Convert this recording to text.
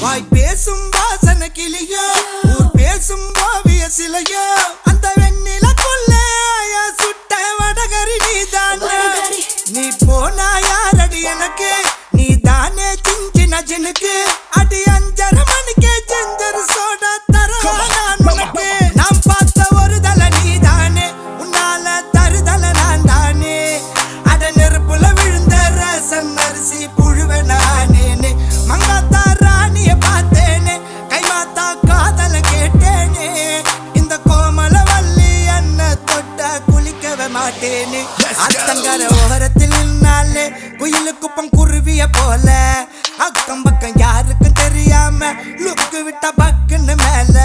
வாய் பேசும் வாசன கிளியோ ஊர் பேசும் ஓவிய சிலையோ அந்த வெண்ணிலக்குள்ள சுட்ட வடகரி நீதானே நீ போனா யாரடி எனக்கு நீ தானே சின்ன ஜனுக்கு அடி 5:30 மணிக்கே ஜெஞ்சர் சோடா தரவா நான் உனக்கு நாம் பார்த்த ஒரு தலை நீதானே உன்னால தருதல நான் தானே அட நெருப்புல விழுந்த ரசம் அரிசி புழுவ நானேனே மங்காத்தா ராணிய பார்த்தேனே கைமாத்தா காதல கேட்டேனே இந்த கோமல வள்ளி அண்ண தொட்ட குளிக்கவே மாட்டேனே அத்தங்கர ஓரத்தில் நின்னாலே குயிலு குப்பம் குருவிய போல அக்கம் பக்கம் யாருக்கும் தெரியாம லுக்கு விட்ட பக்குன்னு மேல